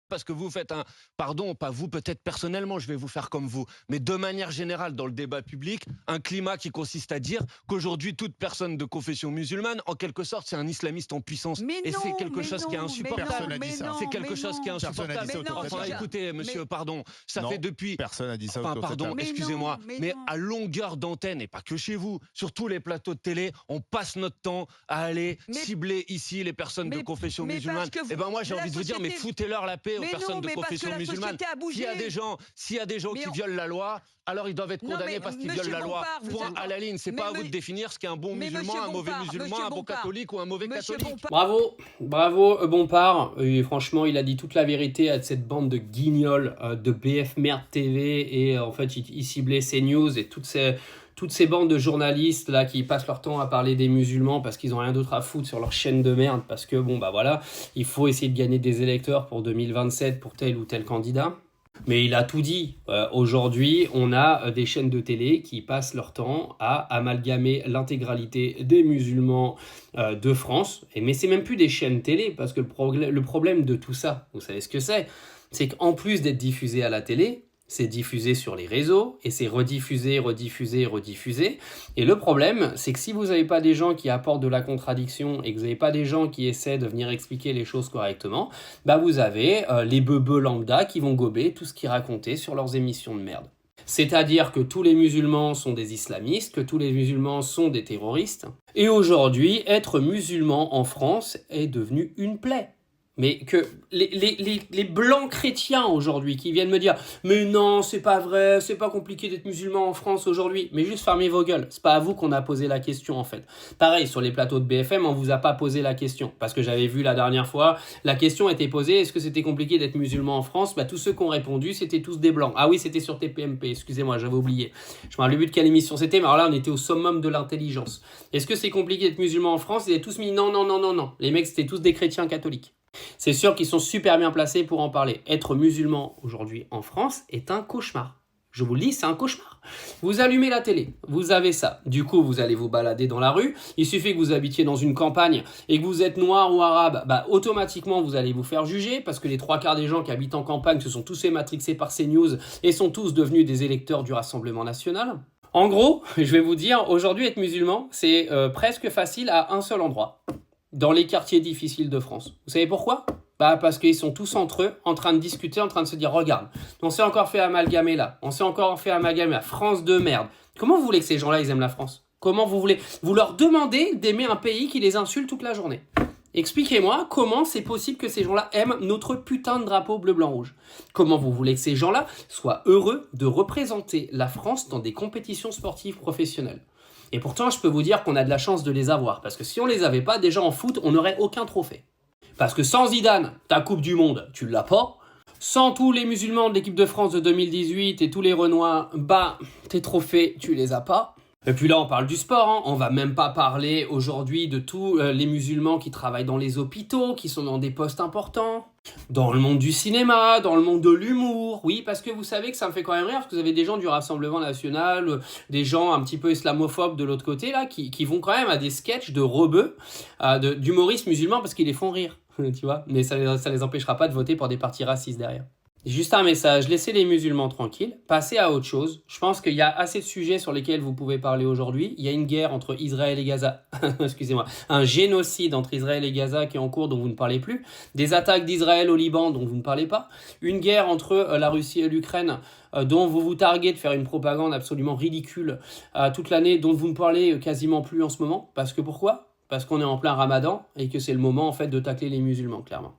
parce que vous faites un, pardon, pas vous peut-être personnellement, je vais vous faire comme vous, mais de manière générale dans le débat public, un climat qui consiste à dire qu'aujourd'hui toute personne de confession musulmane, en quelque sorte, c'est un islamiste en puissance. Mais Et c'est non, quelque mais chose qui est non, mais non, insupportable. Personne n'a dit mais ça. non, C'est quelque mais chose qui est non. Personne n'a dit insupportable. ça Mais non, autour de Enfin, cette table. écoutez, monsieur, mais- pardon, ça Non, fait depuis personne n'a dit ça enfin, autour de cette pardon, table. Mais excusez-moi, non, mais mais non. à longueur d'antenne, et pas que chez vous, sur tous les plateaux de télé, on passe notre temps à aller Mais- cibler ici les personnes de mais- confession mais musulmane. parce que vous- Et ben moi, j'ai mais la envie de vous dire, mais société- foutez-leur la paix aux Mais personnes non, de mais parce que confession la musulmane. société a bougé. S'il y a des gens Mais qui on- violent la loi, alors ils doivent être Non, condamnés mais parce qu'ils monsieur violent la loi. Bompard, vous Point êtes- à la ligne. C'est mais- pas à vous mais- de définir ce qu'est un bon mais musulman, monsieur un mauvais Bompard, musulman, monsieur un bon Bompard, catholique ou un mauvais Monsieur catholique. Bompard- Bravo, bravo Bompard. Et franchement, il a dit toute la vérité à cette bande de guignols de BF Merde TV et en fait, il ciblait CNews et toutes ces bandes de journalistes là qui passent leur temps à parler des musulmans parce qu'ils ont rien d'autre à foutre sur leur chaîne de merde parce que bon bah voilà, il faut essayer de gagner des électeurs pour 2027 pour tel ou tel candidat. Mais il a tout dit. Aujourd'hui, on a des chaînes de télé qui passent leur temps à amalgamer l'intégralité des musulmans de France. Mais c'est même plus des chaînes télé, parce que le problème de tout ça, vous savez ce que c'est qu'en plus d'être diffusé à la télé, c'est diffusé sur les réseaux, et c'est rediffusé, rediffusé, rediffusé. Et le problème, c'est que si vous n'avez pas des gens qui apportent de la contradiction, et que vous n'avez pas des gens qui essaient de venir expliquer les choses correctement, bah vous avez les bebeux lambda qui vont gober tout ce qu'ils racontaient sur leurs émissions de merde. C'est-à-dire que tous les musulmans sont des islamistes, que tous les musulmans sont des terroristes. Et aujourd'hui, être musulman en France est devenu une plaie. Mais que les blancs chrétiens aujourd'hui qui viennent me dire « Mais non, c'est pas vrai, c'est pas compliqué d'être musulman en France aujourd'hui. » Mais juste fermez vos gueules, c'est pas à vous qu'on a posé la question en fait. Pareil, sur les plateaux de BFM, on vous a pas posé la question. Parce que j'avais vu la dernière fois, la question était posée « Est-ce que c'était compliqué d'être musulman en France ?» Bah tous ceux qui ont répondu, c'était tous des blancs. Ah oui, c'était sur TPMP, excusez-moi, j'avais oublié. Je me rappelle plus de quelle émission c'était, mais alors là, on était au summum de l'intelligence. Est-ce que c'est compliqué d'être musulman en France? Ils avaient tous mis « Non, non, non, non, non. » Les mecs, c'était tous des chrétiens catholiques. C'est sûr qu'ils sont super bien placés pour en parler. Être musulman aujourd'hui en France est un cauchemar. Je vous le dis, c'est un cauchemar. Vous allumez la télé, vous avez ça. Du coup, vous allez vous balader dans la rue. Il suffit que vous habitiez dans une campagne et que vous êtes noir ou arabe, bah automatiquement vous allez vous faire juger parce que les 3/4 des gens qui habitent en campagne se sont tous fait matrixer par CNews et sont tous devenus des électeurs du Rassemblement national. En gros, je vais vous dire, aujourd'hui être musulman, c'est presque facile à un seul endroit. Dans les quartiers difficiles de France. Vous savez pourquoi? Bah parce qu'ils sont tous entre eux, en train de discuter, en train de se dire, regarde, on s'est encore fait amalgamer là, on s'est encore fait amalgamer la France de merde. Comment vous voulez que ces gens-là, ils aiment la France? Comment vous voulez? Vous leur demandez d'aimer un pays qui les insulte toute la journée. Expliquez-moi comment c'est possible que ces gens-là aiment notre putain de drapeau bleu, blanc, rouge. Comment vous voulez que ces gens-là soient heureux de représenter la France dans des compétitions sportives professionnelles? Et pourtant, je peux vous dire qu'on a de la chance de les avoir. Parce que si on les avait pas, déjà en foot, on n'aurait aucun trophée. Parce que sans Zidane, ta Coupe du Monde, tu l'as pas. Sans tous les musulmans de l'équipe de France de 2018 et tous les Renois, bah, tes trophées, tu les as pas. Et puis là, on parle du sport, hein. On va même pas parler aujourd'hui de tous les musulmans qui travaillent dans les hôpitaux, qui sont dans des postes importants, dans le monde du cinéma, dans le monde de l'humour. Oui, parce que vous savez que ça me fait quand même rire, parce que vous avez des gens du Rassemblement National, des gens un petit peu islamophobes de l'autre côté, là, qui vont quand même à des sketchs de rebeux, d'humoristes musulmans, parce qu'ils les font rire, tu vois. Mais ça les empêchera pas de voter pour des partis racistes derrière. Juste un message, laissez les musulmans tranquilles, passez à autre chose. Je pense qu'il y a assez de sujets sur lesquels vous pouvez parler aujourd'hui. Il y a une guerre entre Israël et Gaza, excusez-moi, un génocide entre Israël et Gaza qui est en cours dont vous ne parlez plus, des attaques d'Israël au Liban dont vous ne parlez pas, une guerre entre la Russie et l'Ukraine dont vous vous targuez de faire une propagande absolument ridicule toute l'année, dont vous ne parlez quasiment plus en ce moment. Parce que pourquoi? Parce qu'on est en plein Ramadan et que c'est le moment en fait de tacler les musulmans, clairement.